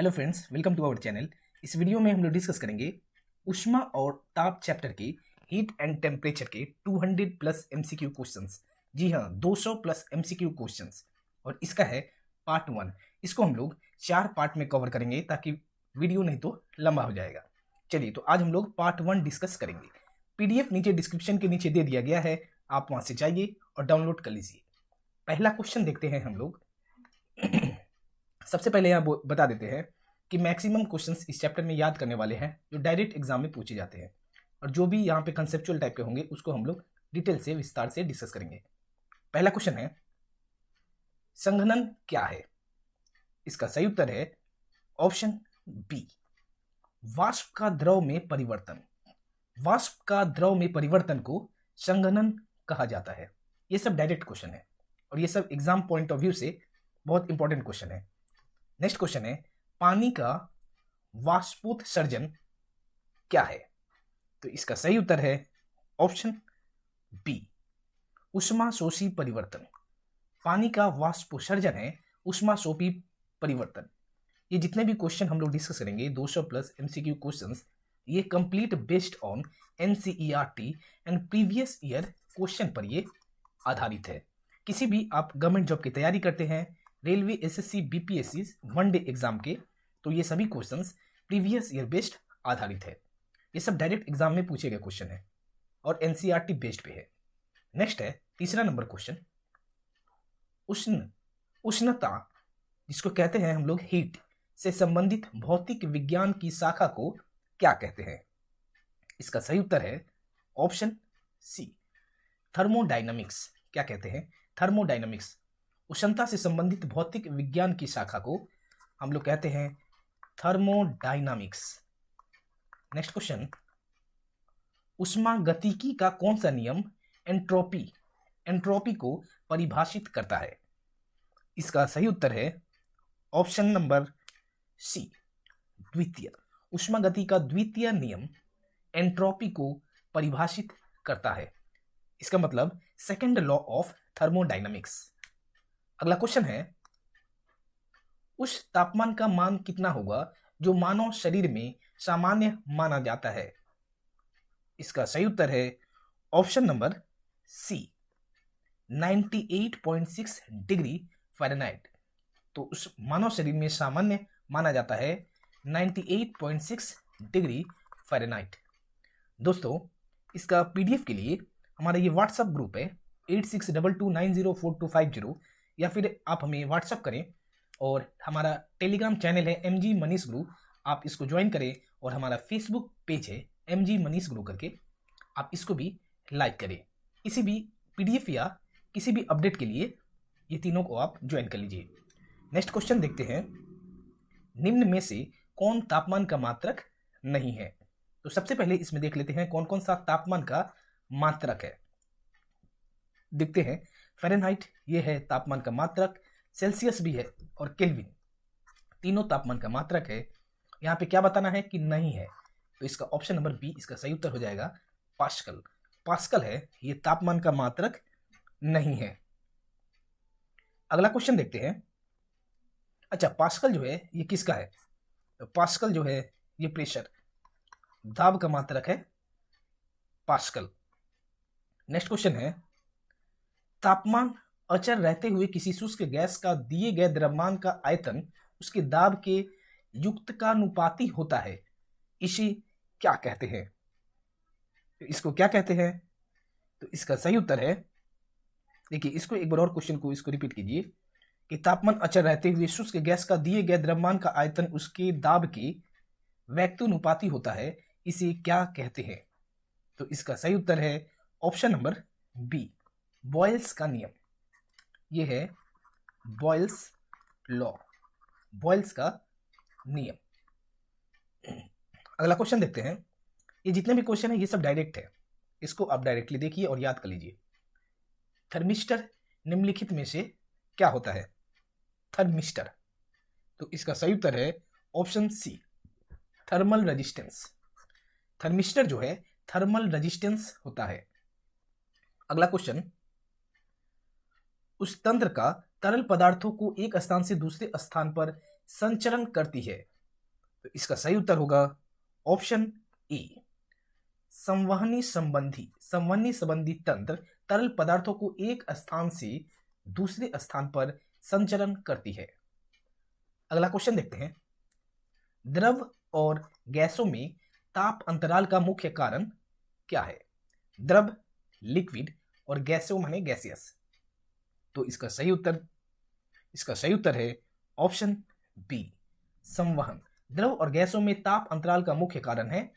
Hello friends, welcome to our channel. इस video में हम लोग डिस्कस करेंगे ऊष्मा और ताप चैप्टर के हीट एंड टेम्परेचर के 200 प्लस एमसीक्यू क्वेश्चंस। जी हाँ, 200 प्लस एमसीक्यू क्वेश्चंस। और इसका है पार्ट 1। इसको हम लोग 4 पार्ट में कवर करेंगे ताकि वीडियो नहीं तो लंबा हो जाएगा। चलिए, तो आज हम लोग पार्ट 1 डिस्कस करेंगे। पीडीएफ नीचे डिस्क्रिप्शन के नीचे दे दिया गया है, आप वहाँ से जाइए और डाउनलोड कर लीजिए। पहला क्वेश्चन देखते हैं हम लोग। सबसे पहले यहाँ बता देते हैं कि मैक्सिमम क्वेश्चंस इस चैप्टर में याद करने वाले हैं जो डायरेक्ट एग्जाम में पूछे जाते हैं, और जो भी यहाँ पे कंसेप्चुअल टाइप के होंगे उसको हम लोग डिटेल से विस्तार से डिस्कस करेंगे। पहला क्वेश्चन है, संघनन क्या है? इसका सही उत्तर है ऑप्शन बी, वाष्प का द्रव में परिवर्तन। वाष्प का द्रव में परिवर्तन को संघनन कहा जाता है। ये सब डायरेक्ट क्वेश्चन है और ये सब एग्जाम पॉइंट ऑफ व्यू से बहुत इंपॉर्टेंट क्वेश्चन है। नेक्स्ट क्वेश्चन है, पानी का वाष्पोत्सर्जन क्या है? तो इसका सही उत्तर है ऑप्शन बी, ऊष्माशोषी परिवर्तन। पानी का वाष्पोत्सर्जन है ऊष्माशोषी परिवर्तन। ये जितने भी क्वेश्चन हम लोग डिस्कस करेंगे 200 प्लस एमसीक्यू क्वेश्चंस, ये complete based on NCERT and previous year question पर ये आधारित है। किसी भी आप गवर्नमेंट जॉब की तैयारी करते हैं, railway, SSC, BPSC, one day exam के, तो ये सभी क्वेश्चंस प्रीवियस ईयर बेस्ड आधारित है। ये सब डायरेक्ट एग्जाम में पूछे गए क्वेश्चन है और एनसीईआरटी बेस्ड पे है। नेक्स्ट है तीसरा नंबर क्वेश्चन, उष्णता जिसको कहते हैं हम लोग हीट से संबंधित भौतिक विज्ञान की शाखा को क्या कहते हैं? इसका सही उत्तर है ऑप्शन सी, थर्मोडायनामिक्स। क्या कहते हैं? थर्मोडायनामिक्स। उष्णता से संबंधित भौतिक विज्ञान की शाखा को हम लोग कहते हैं थर्मोडायनामिक्स। नेक्स्ट क्वेश्चन, ऊष्मागतिकी का कौन सा नियम एंट्रोपी को परिभाषित करता है? इसका सही उत्तर है ऑप्शन नंबर सी, द्वितीय। ऊष्मागति का द्वितीय नियम एंट्रोपी को परिभाषित करता है। इसका मतलब सेकेंड लॉ ऑफ थर्मोडायनामिक्स। अगला क्वेश्चन है, उस तापमान का मान कितना होगा जो मानव शरीर में सामान्य माना जाता है? इसका सही उत्तर है option number C, 98.6 degree Fahrenheit. तो उस मानव शरीर में सामान्य माना जाता है 98.6 डिग्री फ़ारेनहाइट। दोस्तों, इसका पीडीएफ के लिए हमारा ये व्हाट्सअप ग्रुप है 8622904250, या फिर आप हमें व्हाट्सअप करें, और हमारा टेलीग्राम चैनल है MG मनीष गुरु, आप इसको ज्वाइन करें, और हमारा फेसबुक पेज है MG मनीष गुरु करके, आप इसको भी लाइक करें। किसी भी पीडीएफ या किसी भी अपडेट के लिए ये तीनों को आप ज्वाइन कर लीजिए। नेक्स्ट क्वेश्चन देखते हैं, निम्न में से कौन तापमान का मात्रक नहीं है? तो सबसे पहले इसमें देख लेते हैं कौन कौन सा तापमान का मात्रक है। देखते हैं, फ़ारेनहाइट ये है तापमान का मात्रक, सेल्सियस भी है और केल्विन, तीनों तापमान का मात्रक है। यहाँ पे क्या बताना है कि नहीं है, तो इसका ऑप्शन नंबर बी इसका सही उत्तर हो जाएगा, पास्कल। पास्कल है ये तापमान का मात्रक नहीं है। अगला क्वेश्चन देखते हैं। अच्छा, पास्कल जो है ये किसका है? तो पास्कल जो है ये प्रेशर, दाब का मात्रक है पास्कल। नेक्स्ट क्वेश्चन है, तापमान अचर रहते हुए किसी शुष्क गैस का दिए गए द्रव्यमान का आयतन उसके दाब के युक्तानुपाती होता है, इसे क्या कहते हैं? तो इसको क्या कहते हैं? तो इसका सही उत्तर है, देखिए इसको एक बार और क्वेश्चन को इसको रिपीट कीजिए, कि तापमान अचर रहते हुए शुष्क गैस का दिए गए द्रव्यमान का आयतन उसके दाब के व्यक्तानुपाती होता है, इसे क्या कहते हैं? तो इसका सही उत्तर है ऑप्शन नंबर बी, बॉयल्स का नियम। ये है बॉयल्स लॉ, बॉयल्स का नियम। अगला क्वेश्चन देखते हैं। ये जितने भी क्वेश्चन है ये सब डायरेक्ट है, इसको आप डायरेक्टली देखिए और याद कर लीजिए। थर्मिस्टर निम्नलिखित में से क्या होता है? थर्मिस्टर, तो इसका सही उत्तर है option C, thermal resistance. Thermistor जो है थर्मल रेजिस्टेंस होता है। अगला क्वेश्चन, उस तंत्र का तरल पदार्थों को एक स्थान से दूसरे स्थान पर संचरण करती है तो इसका सही उत्तर होगा ऑप्शन ए। संवहनी संबंधी तंत्र तरल पदार्थों को एक स्थान से दूसरे स्थान पर संचरण करती है। अगला क्वेश्चन देखते हैं। द्रव और गैसों में ताप अंतराल का मुख्य कारण क्या है? द्रव, लिक्विड और गैसों माने गैसियस। तो इसका सही उत्तर है ऑप्शन बी, संवहन। द्रव और गैसों में ताप अंतराल का मुख्य कारण है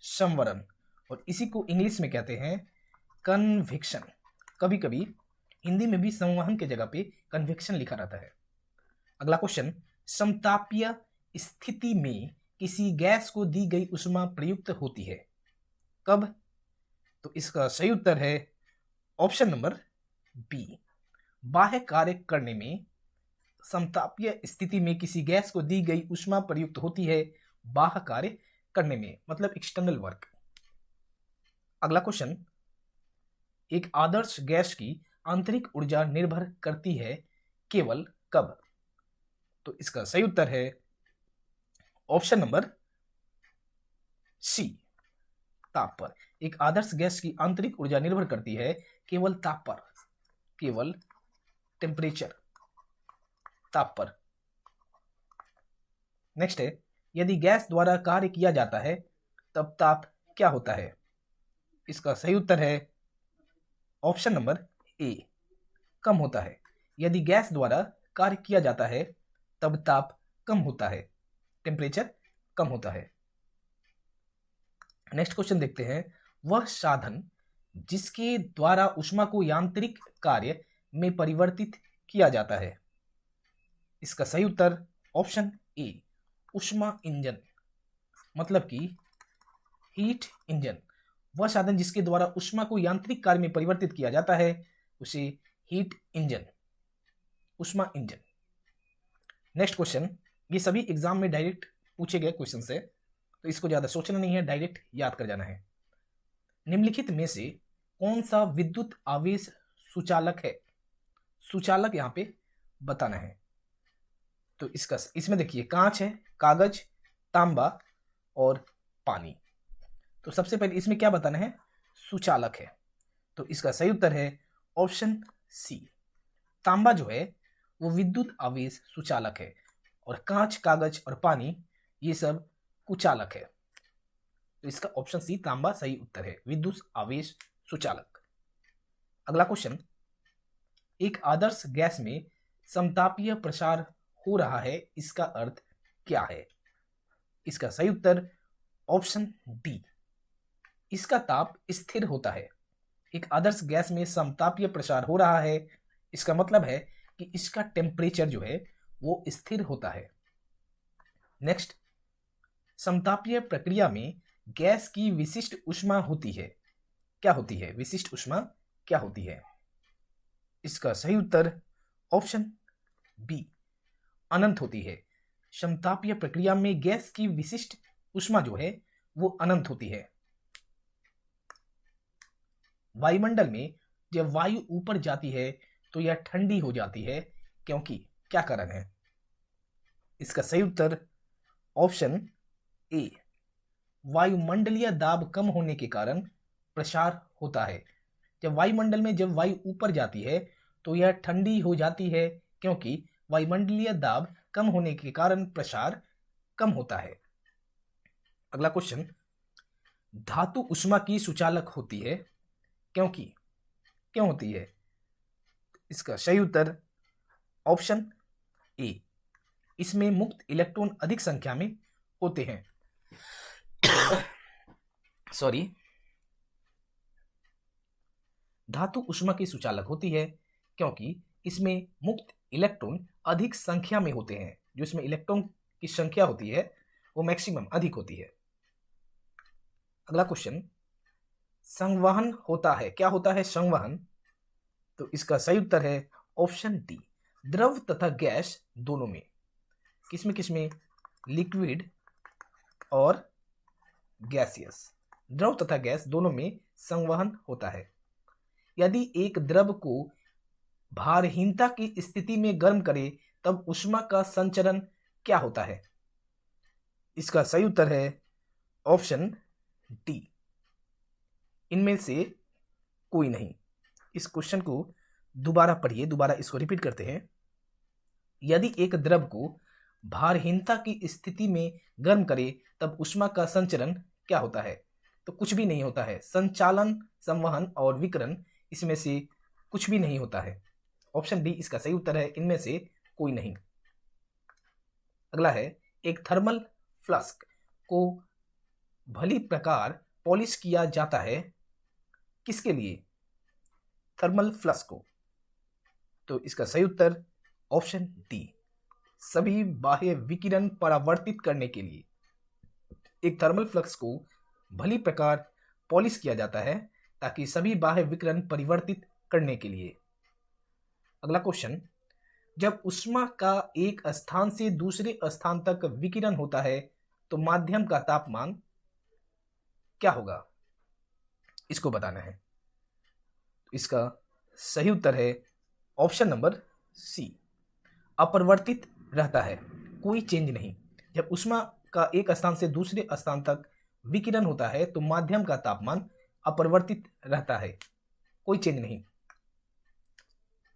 संवरण, और इसी को इंग्लिश में कहते हैं कन्वेक्शन। कभी कभी हिंदी में भी संवहन के जगह पे कन्वेक्शन लिखा रहता है। अगला क्वेश्चन, समतापीय स्थिति में किसी गैस को दी गई ऊष्मा प्रयुक्त होती है, कब? तो इसका सही उत्तर है ऑप्शन नंबर बी, बाह्य कार्य करने में। समतापीय स्थिति में किसी गैस को दी गई ऊष्मा प्रयुक्त होती है बाह्य कार्य करने में, मतलब एक्सटर्नल वर्क। अगला क्वेश्चन, एक आदर्श गैस की आंतरिक ऊर्जा निर्भर करती है केवल कब? तो इसका सही उत्तर है ऑप्शन नंबर सी, ताप पर। एक आदर्श गैस की आंतरिक ऊर्जा निर्भर करती है केवल ताप पर, केवल टेम्परेचर, ताप पर। नेक्स्ट है, यदि गैस द्वारा कार्य किया जाता है तब ताप क्या होता है? इसका सही उत्तर है ऑप्शन नंबर ए, कम होता है। यदि गैस द्वारा कार्य किया जाता है तब ताप कम होता है, टेम्परेचर कम होता है। नेक्स्ट क्वेश्चन देखते हैं। वह साधन जिसके द्वारा ऊष्मा को यांत्रिक कार्य में परिवर्तित किया जाता है, इसका सही उत्तर ऑप्शन ए, ऊष्मा इंजन, मतलब कि हीट इंजन। वह साधन जिसके द्वारा ऊष्मा को यांत्रिक कार्य में परिवर्तित किया जाता है उसे हीट इंजन, ऊष्मा इंजन। नेक्स्ट क्वेश्चन, ये सभी एग्जाम में डायरेक्ट पूछे गए क्वेश्चन है, तो इसको ज्यादा सोचना नहीं है, डायरेक्ट याद कर जाना है। निम्नलिखित में से कौन सा विद्युत आवेश सुचालक है? सुचालक यहां पे बताना है। तो इसमें देखिए, कांच है, कागज, तांबा और पानी। तो सबसे पहले इसमें क्या बताना है? सुचालक है। तो इसका सही उत्तर है ऑप्शन सी, तांबा जो है वो विद्युत आवेश सुचालक है, और कांच, कागज और पानी ये सब कुचालक है। तो इसका ऑप्शन सी, तांबा सही उत्तर है, विद्युत आवेश सुचालक। अगला क्वेश्चन, एक आदर्श गैस में समतापीय प्रसार हो रहा है, इसका अर्थ क्या है? इसका सही उत्तर ऑप्शन डी, इसका ताप स्थिर होता है। एक आदर्श गैस में समतापीय प्रसार हो रहा है, इसका मतलब है कि इसका टेम्परेचर जो है वो स्थिर होता है। नेक्स्ट, समतापीय प्रक्रिया में गैस की विशिष्ट ऊष्मा होती है, क्या होती है? विशिष्ट ऊष्मा क्या होती है? इसका सही उत्तर ऑप्शन बी, अनंत होती है। समतापीय प्रक्रिया में गैस की विशिष्ट ऊष्मा जो है वो अनंत होती है। वायुमंडल में जब वायु ऊपर जाती है तो यह ठंडी हो जाती है, क्योंकि क्या कारण है? इसका सही उत्तर ऑप्शन ए, वायुमंडलीय दाब कम होने के कारण प्रसार होता है। जब वायुमंडल में जब वायु ऊपर जाती है तो यह ठंडी हो जाती है, क्योंकि वायुमंडलीय दाब कम होने के कारण प्रसार कम होता है। अगला क्वेश्चन, धातु ऊष्मा की सुचालक होती है, क्यों होती है? इसका सही उत्तर ऑप्शन ए, इसमें मुक्त इलेक्ट्रॉन अधिक संख्या में होते हैं। सॉरी, धातु ऊष्मा की सुचालक होती है क्योंकि इसमें मुक्त इलेक्ट्रॉन अधिक संख्या में होते हैं। जो इसमें इलेक्ट्रॉन की संख्या होती है वो मैक्सिमम अधिक होती है। अगला क्वेश्चन, संवहन होता है, क्या होता है संवहन? तो इसका सही उत्तर है ऑप्शन डी, द्रव तथा गैस दोनों में। किसमें? लिक्विड और गैसियस, द्रव तथा गैस दोनों में संवहन होता है। यदि एक द्रव को भारहीनता की स्थिति में गर्म करे तब ऊष्मा का संचरण क्या होता है? इसका सही उत्तर है ऑप्शन डी, इनमें से कोई नहीं। इस क्वेश्चन को दोबारा पढ़िए, दोबारा इसको रिपीट करते हैं। यदि एक द्रव को भारहीनता की स्थिति में गर्म करे तब ऊष्मा का संचरण क्या होता है? तो कुछ भी नहीं होता है। संचालन, संवहन और विकिरण, इसमें से कुछ भी नहीं होता है। ऑप्शन डी इसका सही उत्तर है, इनमें से कोई नहीं। अगला है, एक थर्मल फ्लास्क को भली प्रकार पॉलिश किया जाता है, किसके लिए? थर्मल फ्लास्क को। तो इसका सही उत्तर ऑप्शन डी, सभी बाह्य विकिरण परावर्तित करने के लिए एक थर्मल फ्लक्स को भली प्रकार पॉलिश किया जाता है, ताकि सभी बाह्य विकिरण परिवर्तित करने के लिए। अगला क्वेश्चन, जब ऊष्मा का एक स्थान से दूसरे स्थान तक विकिरण होता है तो माध्यम का तापमान क्या होगा? इसको बताना है। इसका सही उत्तर है ऑप्शन नंबर सी, अपरिवर्तित रहता है, कोई चेंज नहीं। जब ऊष्मा का एक स्थान से दूसरे स्थान तक विकिरण होता है तो माध्यम का तापमान अपरिवर्तित रहता है, कोई चेंज नहीं।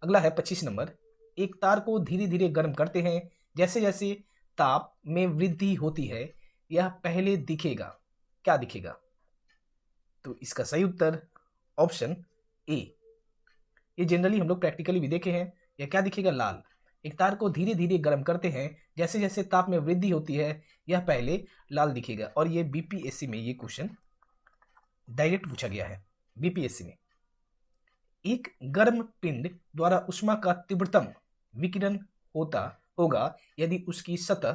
अगला है 25 नंबर, एक तार को धीरे धीरे गर्म करते हैं, जैसे जैसे ताप में वृद्धि होती है यह पहले दिखेगा, क्या दिखेगा? तो इसका सही उत्तर ऑप्शन ए, ये जनरली हम लोग प्रैक्टिकली भी देखे हैं। यह क्या दिखेगा? लाल। एक तार को धीरे धीरे गर्म करते हैं, जैसे जैसे ताप में वृद्धि होती है यह पहले लाल दिखेगा। और ये बीपीएससी में ये क्वेश्चन डायरेक्ट पूछा गया है बीपीएससी में। एक गर्म पिंड द्वारा ऊष्मा का तीव्रतम विकिरण होगा यदि उसकी सतह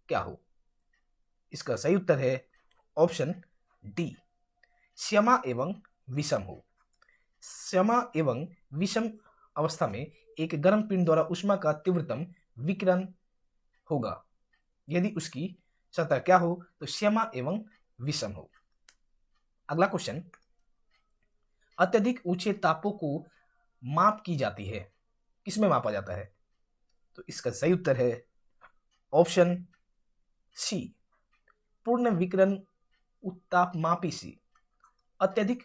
क्या हो? इसका सही उत्तर है ऑप्शन डी, श्यामा एवं विषम हो। श्यामा एवं विषम अवस्था में एक गर्म पिंड द्वारा ऊष्मा का तीव्रतम विकिरण होगा यदि उसकी सतह क्या हो? तो श्यामा एवं विषम हो। अगला क्वेश्चन, अत्यधिक ऊंचे तापों को माप की जाती है, किसमें मापा जाता है? तो इसका सही उत्तर है ऑप्शन सी, पूर्ण विकिरण उत्तापमापी से। अत्यधिक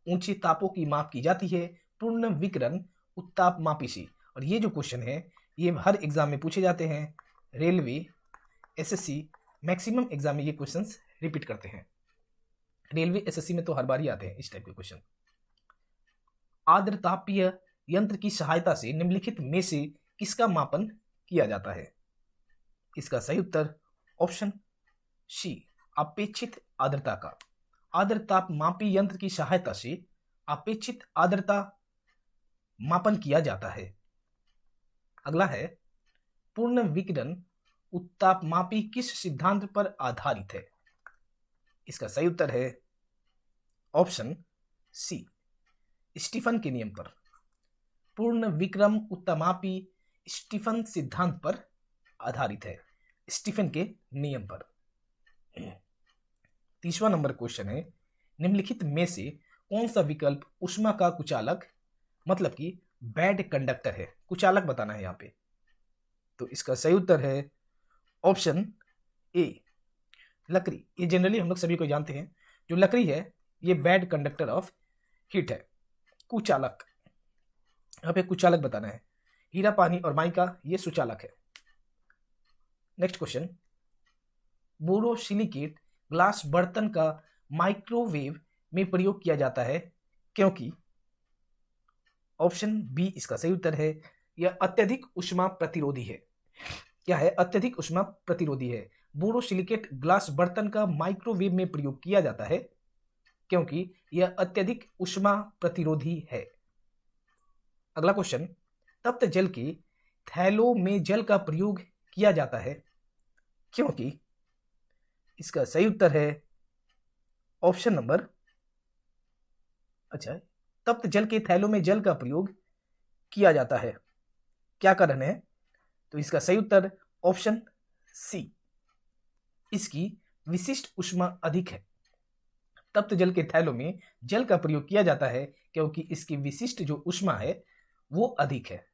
ऊंचे तापों की माप की जाती है पूर्ण विकिरण उत्तापमापी से। और ये जो क्वेश्चन है ये हर एग्जाम में पूछे जाते हैं, रेलवे, एसएससी, मैक्सिमम एग्जाम में ये क्वेश्चंस रिपीट करते हैं। रेलवे, एसएससी में तो हर बार ही आते हैं इस टाइप के क्वेश्चन। आर्द्रतापीय यंत्र की सहायता से निम्नलिखित में से किसका मापन किया जाता है? इसका सही उत्तर ऑप्शन सी, अपेक्षित आर्द्रता का। आर्द्रतापमापी यंत्र की सहायता से अपेक्षित आर्द्रता मापन किया जाता है। अगला है, पूर्ण विकिरण उत्तापमापी किस सिद्धांत पर आधारित है? इसका सही उत्तर है ऑप्शन सी, स्टीफन के नियम पर। पूर्ण विकिरण उत्तापमापी स्टीफन सिद्धांत पर आधारित है, स्टीफन के नियम पर। 30वां नंबर क्वेश्चन है, निम्नलिखित में से कौन सा विकल्प ऊष्मा का कुचालक मतलब कि बैड कंडक्टर है? कुचालक बताना है यहां पे। तो इसका सही उत्तर है ऑप्शन ए, लकड़ी। ये जनरली हम लोग सभी को जानते हैं, जो लकड़ी है ये बैड कंडक्टर ऑफ हीट है, कुचालक। यहां पे कुचालक बताना है। हीरा, पानी और माइका ये सुचालक है। नेक्स्ट क्वेश्चन, बोरोसिलिकेट ग्लास बर्तन का माइक्रोवेव में प्रयोग किया जाता है क्योंकि? ऑप्शन बी इसका सही उत्तर है, यह अत्यधिक ऊष्मा प्रतिरोधी है। क्या है? अत्यधिक ऊष्मा प्रतिरोधी है। बोरोसिलिकेट ग्लास बर्तन का माइक्रोवेव में प्रयोग किया जाता है क्योंकि यह अत्यधिक ऊष्मा प्रतिरोधी है। अगला क्वेश्चन, तप्त जल के थैलों में जल का प्रयोग किया जाता है क्योंकि? इसका सही उत्तर है ऑप्शन नंबर, अच्छा, तप्त जल के थैलों में जल का प्रयोग किया जाता है, क्या कारण है? तो इसका सही उत्तर ऑप्शन सी, इसकी विशिष्ट ऊष्मा अधिक है। तप्त जल के थैलों में जल का प्रयोग किया जाता है क्योंकि इसकी विशिष्ट जो ऊष्मा है वो अधिक है।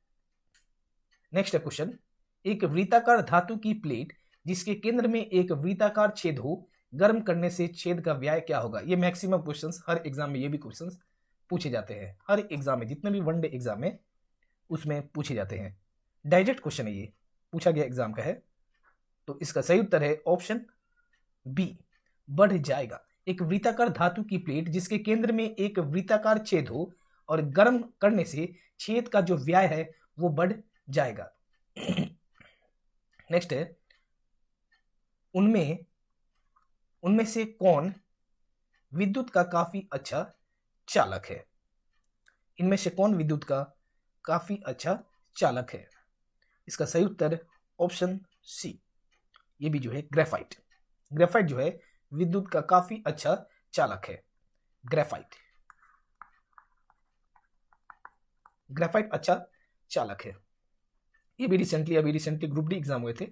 नेक्स्ट क्वेश्चन, एक वृत्ताकार धातु की प्लेट जिसके केंद्र में एक वृत्ताकार छेद हो, गर्म करने से छेद का व्याय क्या होगा। ये मैक्सिमम क्वेश्चंस हर एग्जाम में ये भी क्वेश्चंस पूछे जाते हैं, हर एग्जाम में, जितने भी वनडे एग्जाम है उसमें पूछे जाते हैं। डायरेक्ट क्वेश्चन है, ये पूछा गया एग्जाम का है। तो इसका सही उत्तर है ऑप्शन बी, बढ़ जाएगा। एक वृत्ताकार धातु की प्लेट जिसके केंद्र में एक वृत्ताकार छेद हो और गर्म करने से छेद का जो व्याय है वो बढ़ जाएगा। नेक्स्ट है, उनमें से कौन विद्युत का काफी अच्छा चालक है। इनमें से कौन विद्युत का काफी अच्छा चालक है। इसका सही उत्तर ऑप्शन सी, ये भी जो है ग्रेफाइट। ग्रेफाइट जो है विद्युत का काफी अच्छा चालक है। ग्रेफाइट अच्छा चालक है। ये भी रिसेंटली ग्रुप डी एग्जाम हुए थे,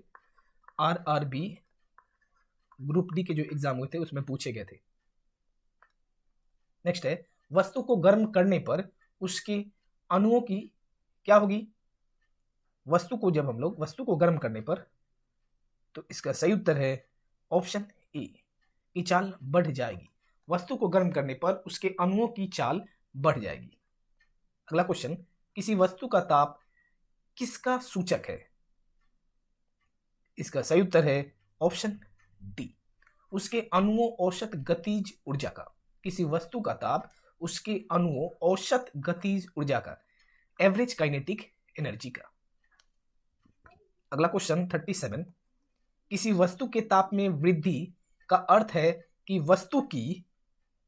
आरआरबी ग्रुप डी के जो एग्जाम हुए थे उसमें पूछे गए थे। नेक्स्ट है, वस्तु को गर्म करने पर उसके अणुओं की क्या होगी। वस्तु को गर्म करने पर, तो इसका सही उत्तर है ऑप्शन ए, की चाल बढ़ जाएगी। वस्तु को गर्म करने पर उसके अणुओं की चाल बढ़ जाएगी। अगला क्वेश्चन, किसी वस्तु का ताप किसका सूचक है। इसका सही उत्तर है ऑप्शन डी, उसके अणुओं औसत गतिज ऊर्जा का। किसी वस्तु का ताप उसके अणुओं औसत गतिज ऊर्जा का, एवरेज काइनेटिक एनर्जी का। अगला क्वेश्चन 37, किसी वस्तु के ताप में वृद्धि का अर्थ है कि वस्तु की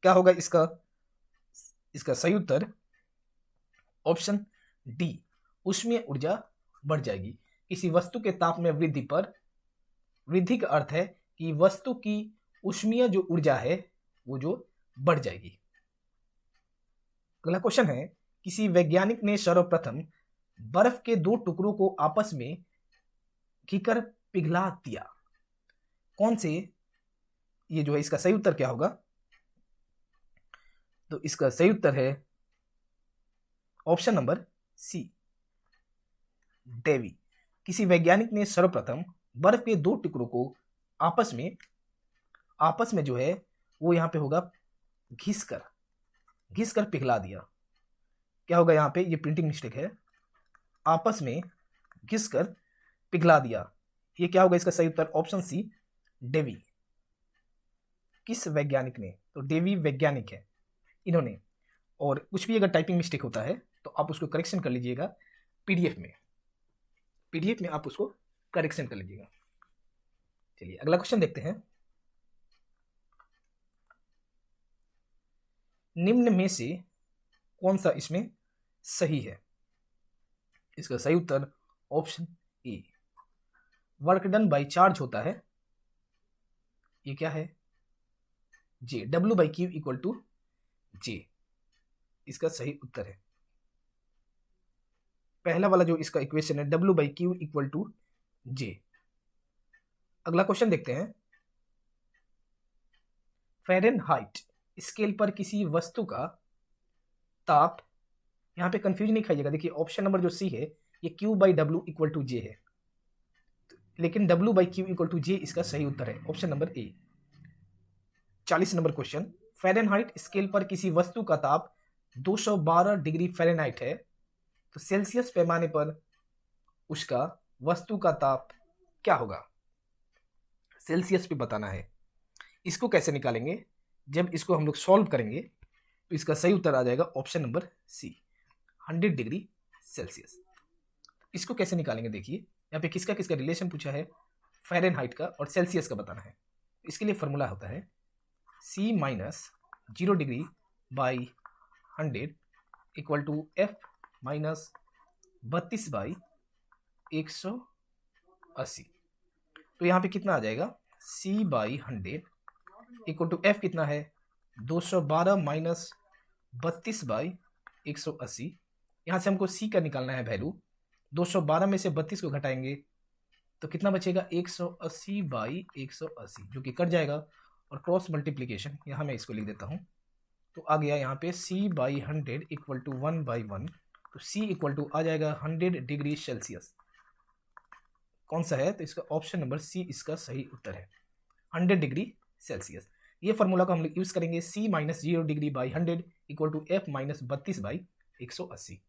क्या होगा। इसका सही उत्तर ऑप्शन डी, ऊष्मीय ऊर्जा बढ़ जाएगी। किसी वस्तु के ताप में वृद्धि का अर्थ है कि वस्तु की ऊष्मीय जो ऊर्जा है वो जो बढ़ जाएगी। अगला क्वेश्चन है, किसी वैज्ञानिक ने सर्वप्रथम बर्फ के दो टुकड़ों को आपस में घीकर पिघला दिया। कौन से, ये जो है इसका सही उत्तर क्या होगा। तो इसका सही उत्तर है ऑप्शन नंबर सी, डेवी। किसी वैज्ञानिक ने सर्वप्रथम बर्फ के दो टुकड़ों को आपस में जो है वो यहां पे होगा घिसकर पिघला दिया। क्या होगा यहां पे, ये प्रिंटिंग मिस्टेक है, आपस में घिसकर पिघला दिया। ये क्या होगा इसका सही उत्तर ऑप्शन सी, डेवी। किस वैज्ञानिक ने, तो डेवी वैज्ञानिक है इन्होंने। और कुछ भी अगर टाइपिंग मिस्टेक होता है तो आप उसको करेक्शन कर लीजिएगा पीडीएफ में आप उसको करेक्शन कर लीजिएगा। चलिए अगला क्वेश्चन देखते हैं, निम्न में से कौन सा इसमें सही है। इसका सही उत्तर option A, work done by charge होता है। ये क्या है, J, W by Q equal to J, इसका सही उत्तर है। पहला वाला जो इसका इक्वेशन है W by Q equal to J. अगला क्वेश्चन देखते हैं, फ़ारेनहाइट स्केल पर किसी वस्तु का ताप, यहां पे कंफ्यूज नहीं खाइएगा, देखिए ऑप्शन नंबर जो सी है ये Q by W equal to J है, लेकिन W by Q equal to J इसका सही उत्तर है ऑप्शन नंबर ए। 40 नंबर क्वेश्चन, फ़ारेनहाइट स्केल पर किसी वस्तु का ताप 212 डिग्री फ़ारेनहाइट है, तो सेल्सियस पैमाने पर उसका वस्तु का ताप क्या होगा। सेल्सियस पे बताना है। इसको कैसे निकालेंगे, जब इसको हम लोग सॉल्व करेंगे तो इसका सही उत्तर आ जाएगा option number C, 100 degree Celsius. इसको कैसे निकालेंगे, देखिए यहाँ पे किसका किसका रिलेशन पूछा है, फ़ारेनहाइट का और सेल्सियस का बताना है। इसके लिए फॉर्मूला होता है C minus 0 degree by 100 equal to F minus 32 by 180। तो यहाँ पे कितना आ जाएगा, C by 100 equal to F कितना है 212 माइनस 32 बाई 180। यहाँ से हमको C का निकालना है वैल्यू, 212 में से 32 को घटाएंगे तो कितना बचेगा 180 बाई 180, जो कि कट जाएगा और क्रॉस मल्टीप्लीकेशन यहाँ मैं इसको लिख देता हूँ। तो आ गया यहाँ पे C by 100 equal to 1 by 1, तो C इक्वल टू आ जाएगा 100 डिग्री सेल्सियस। कौन सा है, तो इसका ऑप्शन नंबर सी इसका सही उत्तर है, 100 डिग्री सेल्सियस। ये फॉर्मूला को हम लोग यूज करेंगे, C minus 0 degree by 100 equal to F minus 32 by 180।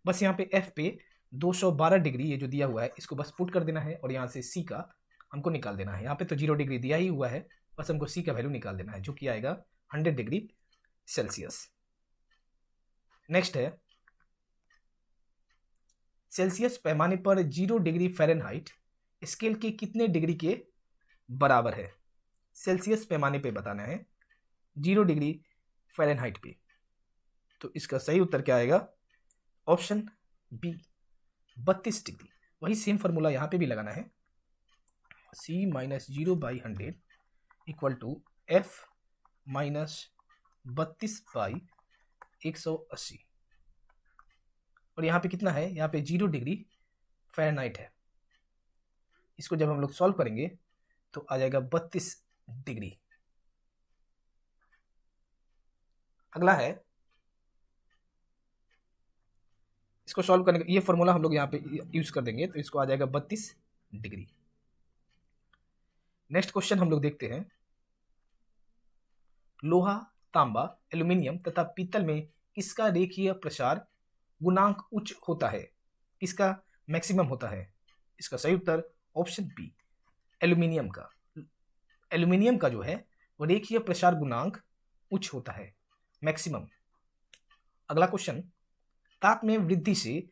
बस यहाँ पे F पे 212 डिग्री ये जो दिया हुआ है इसको बस पुट कर देना है और यहाँ से C का हमको निकाल देना है। यहाँ पे तो 0 डिग्री दिया ही हुआ है, बस हमको C का वैल्यू निकाल देना है जो कि आएगा 100 डिग्री सेल्सियस। नेक्स्ट है, सेल्सियस पैमाने पर 0 डिग्री फ़ारेनहाइट स्केल के कितने डिग्री के बराबर है। सेल्सियस पैमाने पे बताना है 0 डिग्री फ़ारेनहाइट पे, तो इसका सही उत्तर क्या आएगा, ऑप्शन बी 32 डिग्री। वही सेम फॉर्मूला यहाँ पे भी लगाना है, C minus 0 by 100 equal to F minus 32 by 180। और यहाँ पे कितना है, यहाँ पे 0 डिग्री फ़ारेनहाइट है। इसको जब हम लोग सॉल्व करेंगे तो आ जाएगा 32 डिग्री। अगला है, इसको सॉल्व करने का ये फॉर्मूला हम लोग यहाँ पे यूज कर देंगे तो इसको आ जाएगा 32 डिग्री। नेक्स्ट क्वेश्चन हम लोग देखते हैं, लोहा, तांबा, एल्यूमिनियम तथा पीतल में किसका रेखीय प्रसार गुणांक उच्च होता है, किसका मैक्सिमम होता है। इसका सही उत्तर ऑप्शन बी एल्यूमिनियम का। एल्यूमिनियम का जो है वो रेखीय प्रसार गुणांक उच्च होता है, मैक्सिमम। अगला क्वेश्चन, ताप में वृद्धि से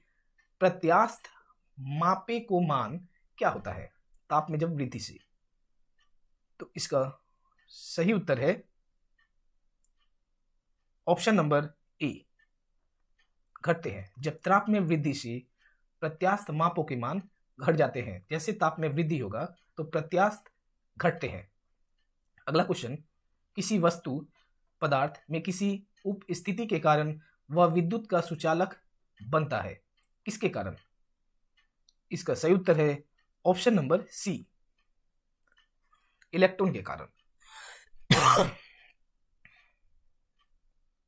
प्रत्यास्थ मापे को मान क्या होता है। ताप में जब वृद्धि से, तो इसका सही उत्तर है ऑप्शन नंबर ए घटते हैं। जब ताप में वृद्धि से प्रत्यास्थ मापों के मान घट जाते हैं, जैसे ताप में वृद्धि होगा तो प्रत्यास्थ घटते हैं। अगला क्वेश्चन, किसी वस्तु पदार्थ में किसी उपस्थिति के कारण वह विद्युत का सुचालक बनता है, किसके कारण। इसका सही उत्तर है ऑप्शन नंबर सी इलेक्ट्रॉन के कारण।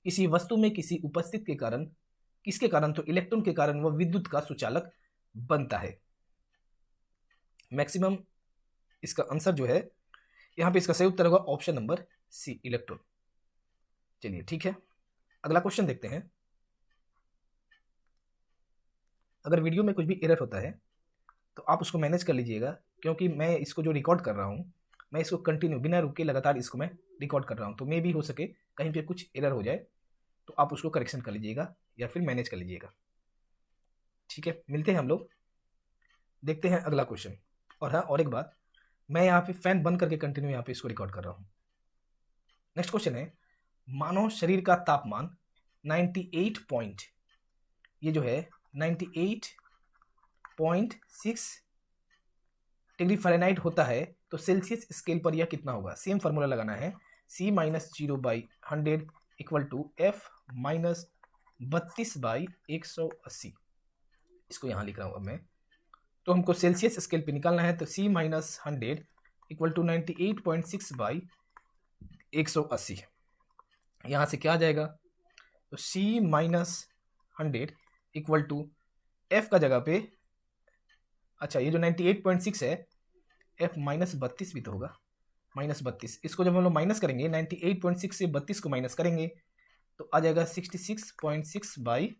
किसी वस्तु में किसी उपस्थिति के कारण, किसके कारण, तो इलेक्ट्रॉन के कारण वह विद्युत का सुचालक बनता है। मैक्सिमम इसका आंसर जो है यहां पे इसका सही उत्तर होगा ऑप्शन नंबर सी इलेक्ट्रॉन। चलिए ठीक है, अगला क्वेश्चन देखते हैं। अगर वीडियो में कुछ भी एरर होता है तो आप उसको मैनेज कर लीजिएगा, क्योंकि मैं इसको जो रिकॉर्ड कर रहा हूं मैं इसको कंटिन्यू बिना रुके लगातार इसको मैं रिकॉर्ड कर रहा हूं, तो मे भी हो सके कहीं पे कुछ एरर हो जाए तो आप उसको करेक्शन कर लीजिएगा या फिर मैनेज कर लीजिएगा। ठीक है, मिलते हैं हम लोग, देखते हैं अगला क्वेश्चन। और हाँ, और एक बात, मैं यहाँ पे फैन बंद करके कंटिन्यू यहाँ पे इसको रिकॉर्ड कर रहा हूँ। नेक्स्ट क्वेश्चन है, मानव शरीर का तापमान 98 पॉइंट, ये जो है 98.6 डिग्री फ़ारेनहाइट होता है, तो सेल्सियस स्केल पर यह कितना होगा। सेम फार्मूला लगाना है, C minus 0 by 100 equal to F minus 32 by 180। इसको यहाँ लिख रहा हूँ अब मैं, तो हमको सेल्सियस स्केल पे निकालना है, तो C minus 100 equal to 98.6 by 180। यहाँ से क्या आ जाएगा, तो C minus 100 equal to F का जगह पे, अच्छा ये जो 98.6 है F माइनस 32 भी तो होगा, माइनस 32। इसको जब हम लोग माइनस करेंगे 98.6 से 32 को माइनस करेंगे तो आ जाएगा 66.6 बाई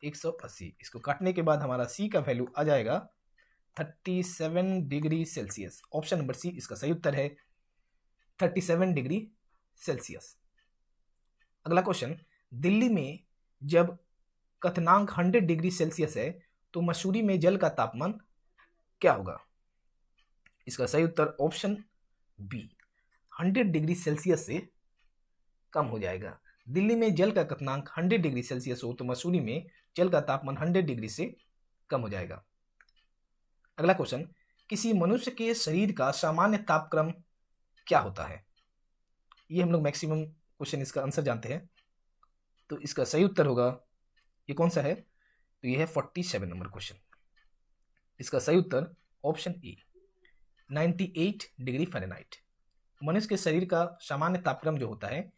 180। इसको काटने के बाद हमारा C का वैल्यू आ जाएगा 37 degree Celsius. Option number C इसका सही उत्तर है 37 डिग्री सेल्सियस। अगला क्वेश्चन, दिल्ली में जब क्वथनांक 100 डिग्री सेल्सियस है तो मसूरी में जल का तापमान क्या होगा। इसका सही उत्तर ऑप्शन बी 100 डिग्री सेल्सियस से कम हो जाएगा। दिल्ली में जल का क्वथनांक 100 डिग्री सेल्सियस हो तो मसूरी में जल का तापमान 100 डिग्री से कम हो जाएगा। अगला क्वेश्चन, किसी मनुष्य के शरीर का सामान्य तापक्रम क्या होता है। ये हम लोग मैक्सिमम क्वेश्चन इसका आंसर जानते हैं, तो इसका सही उत्तर होगा, ये कौन सा है, तो ये है 47 नंबर क्वेश्चन। इसका सही उत्तर ऑप्शन ए 98 डिग्री फ़ारेनहाइट। मनुष्य के शरीर का सामान्य तापक्रम जो होता है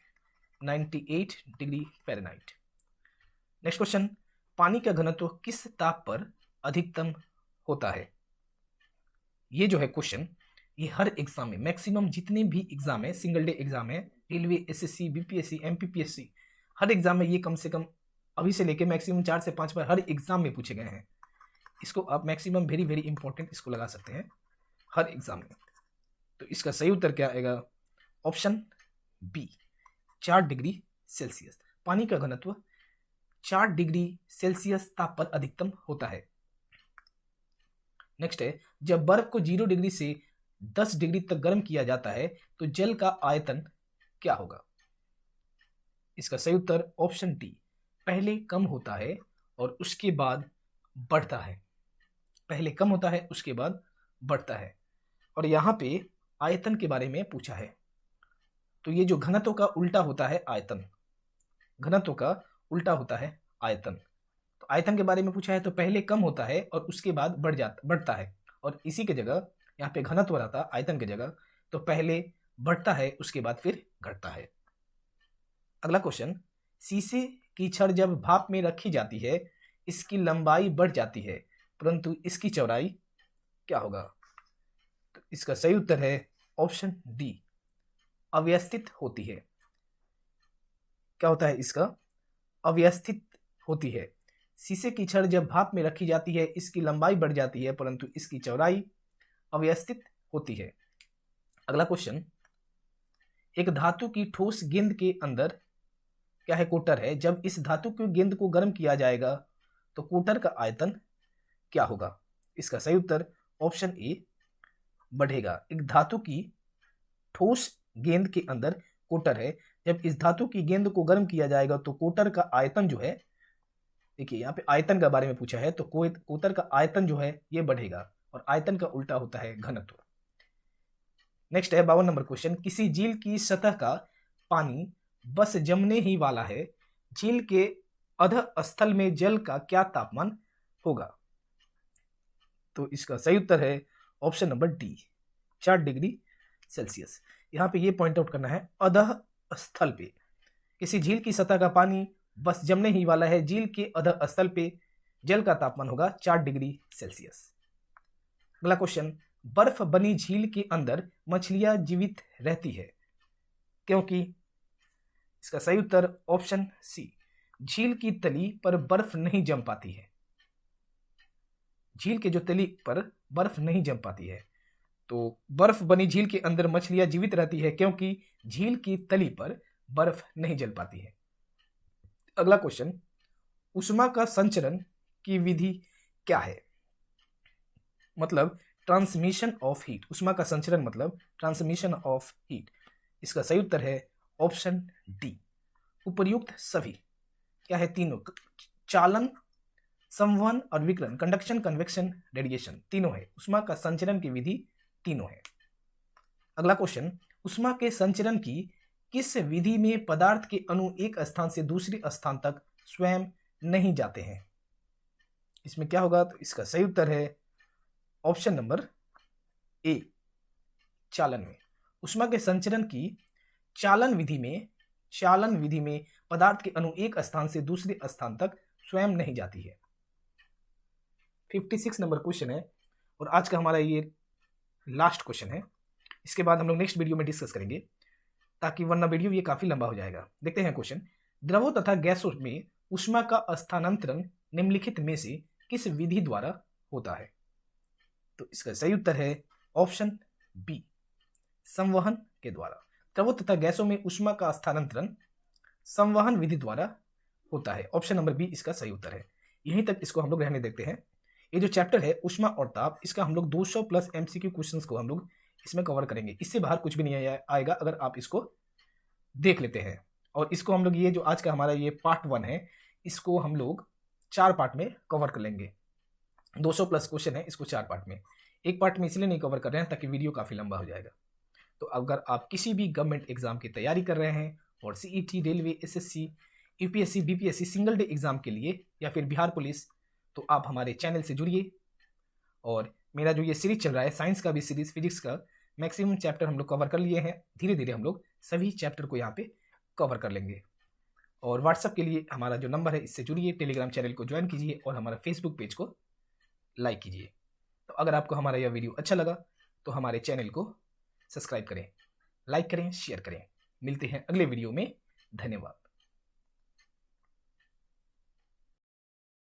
98 डिग्री फ़ारेनहाइट। नेक्स्ट क्वेश्चन, पानी का घनत्व किस ताप पर अधिकतम होता है। ये जो है क्वेश्चन, ये हर एग्जाम में मैक्सिमम जितने भी एग्जाम है, सिंगल डे एग्जाम है, रेलवे, एसएससी, बीपीएससी, एमपीपीएससी, हर एग्जाम में ये कम से कम अभी से लेके मैक्सिमम 4 से 5 बार हर एग्जाम में पूछे गए हैं। इसको आप मैक्सिमम वेरी वेरी इंपॉर्टेंट इसको लगा सकते हैं हर एग्जाम में। तो इसका सही उत्तर क्या आएगा? Option B, 4 degree Celsius. पानी का घनत्व 4 डिग्री सेल्सियस ताप पर अधिकतम होता है। नेक्स्ट है, जब बर्फ को 0 डिग्री से 10 डिग्री तक गर्म किया जाता है तो जल का आयतन क्या होगा? इसका सही उत्तर ऑप्शन डी, पहले कम होता है और उसके बाद बढ़ता है। पहले कम होता है, उसके बाद बढ़ता है। और यहां पे आयतन के बारे में पूछा है, तो ये जो घनत्व का उल्टा होता है आयतन, घनत्व का उल्टा होता है आयतन। तो आयतन के बारे में पूछा है तो पहले कम होता है और उसके बाद बढ़ता है, और इसी के जगह यहाँ पे घनत्व रहता है आयतन की जगह, तो पहले बढ़ता है उसके बाद फिर घटता है। अगला क्वेश्चन, शीशे की छड़ जब भाप में रखी जाती है इसकी लंबाई बढ़ जाती है परंतु इसकी चौड़ाई क्या होगा? तो इसका सही उत्तर है ऑप्शन डी, अव्यवस्थित होती है। क्या होता है इसका? अव्यवस्थित होती है। शीशे की छड़ जब भाप में रखी जाती है इसकी लंबाई बढ़ जाती है परंतु इसकी चौड़ाई अव्यवस्थित होती है। अगला क्वेश्चन, एक धातु की ठोस गेंद के अंदर क्या है? कोटर है। जब इस धातु की गेंद को गर्म किया जाएगा तो कोटर का आयतन क्या होगा? इसका सही उत्तर ऑप्शन ए, बढ़ेगा। एक धातु की ठोस गेंद के अंदर कोटर है। जब इस धातु की गेंद को गर्म किया जाएगा तो कोटर का आयतन जो है, देखिए यहाँ पे आयतन के बारे में पूछा है, तो कोटर का आयतन जो है ये बढ़ेगा, और आयतन का उल्टा होता है घनत्व। नेक्स्ट है 52 नंबर क्वेश्चन, किसी झील की सतह का पानी बस जमने ही वाला है, झील के अध स्थल में जल का क्या तापमान होगा? तो इसका सही उत्तर है option number D, 4 degree Celsius. यहां पे ये पॉइंट आउट करना है, अधः स्थल पे, किसी झील की सतह का पानी बस जमने ही वाला है, झील के अधः स्थल पे जल का तापमान होगा 4 डिग्री सेल्सियस। अगला क्वेश्चन, बर्फ बनी झील के अंदर मछलियां जीवित रहती है क्योंकि? इसका सही उत्तर ऑप्शन सी, झील की तली पर बर्फ नहीं जम पाती है। झील के जो तली पर बर्फ नहीं जम पाती है, तो बर्फ बनी झील के अंदर मछलियां जीवित रहती है क्योंकि झील की तली पर बर्फ नहीं जल पाती है। अगला क्वेश्चन, ऊष्मा का संचरण की विधि क्या है? मतलब ट्रांसमिशन ऑफ हीट। ऊष्मा का संचरण मतलब ट्रांसमिशन ऑफ हीट। इसका सही उत्तर है ऑप्शन डी, उपर्युक्त सभी। क्या है? तीनों, चालन, संवहन और विकिरण, कंडक्शन, कन्वेक्शन, रेडिएशन, तीनों है। ऊष्मा का संचरण की विधि तीनों है। अगला क्वेश्चन, ऊष्मा के संचरण की किस विधि में पदार्थ के अणु एक स्थान से दूसरे स्थान तक स्वयं नहीं जाते हैं? इसमें क्या होगा? तो इसका सही उत्तर है ऑप्शन नंबर ए, चालन में। ऊष्मा के संचरण की चालन विधि में पदार्थ के अणु एक स्थान से दूसरे स्थान तक स्वयं नहीं जाती है। 56 नंबर क्वेश्चन है और आज का हमारा ये लास्ट क्वेश्चन है। इसके बाद हम लोग नेक्स्ट वीडियो में डिस्कस करेंगे, ताकि वरना वीडियो ये काफी लंबा हो जाएगा। देखते हैं क्वेश्चन, द्रवों तथा गैसों में ऊष्मा का स्थानांतरण निम्नलिखित में से किस विधि द्वारा होता है? तो इसका सही उत्तर है ऑप्शन बी, संवहन के द्वारा। द्रवों तथा गैसों में ऊष्मा का स्थानांतरण संवहन विधि द्वारा होता है। ऑप्शन नंबर बी इसका सही उत्तर है। यहीं तक इसको हम लोग रहने देखते हैं। ये जो चैप्टर है ऊष्मा और ताप, इसका हम लोग 200 प्लस एमसीक्यू क्वेश्चंस को हम लोग इसमें कवर करेंगे। इससे बाहर कुछ भी नहीं आएगा अगर आप इसको देख लेते हैं। और इसको हम लोग, ये जो आज का हमारा ये पार्ट 1 है, इसको हम लोग 4 पार्ट में कवर कर लेंगे। 200 प्लस क्वेश्चन है, इसको 4 पार्ट में, एक पार्ट में इसलिए नहीं कवर कर रहे हैं ताकि वीडियो काफी लंबा हो जाएगा। तो अगर आप किसी भी गवर्नमेंट एग्जाम की तैयारी कर रहे हैं और CET, railway, SSC, UPSC, BPSC, single day exam के लिए या फिर बिहार पुलिस, तो आप हमारे चैनल से जुड़िए। और मेरा जो ये सीरीज चल रहा है, साइंस का भी सीरीज, फिजिक्स का मैक्सिमम चैप्टर हम लोग कवर कर लिए हैं। धीरे धीरे हम लोग सभी चैप्टर को यहाँ पे कवर कर लेंगे। और व्हाट्सएप के लिए हमारा जो नंबर है, इससे जुड़िए, टेलीग्राम चैनल को ज्वाइन कीजिए और हमारा फेसबुक पेज को लाइक कीजिए। तो अगर आपको हमारा यह वीडियो अच्छा लगा तो हमारे चैनल को सब्सक्राइब करें, लाइक करें, शेयर करें। मिलते हैं अगले वीडियो में। धन्यवाद।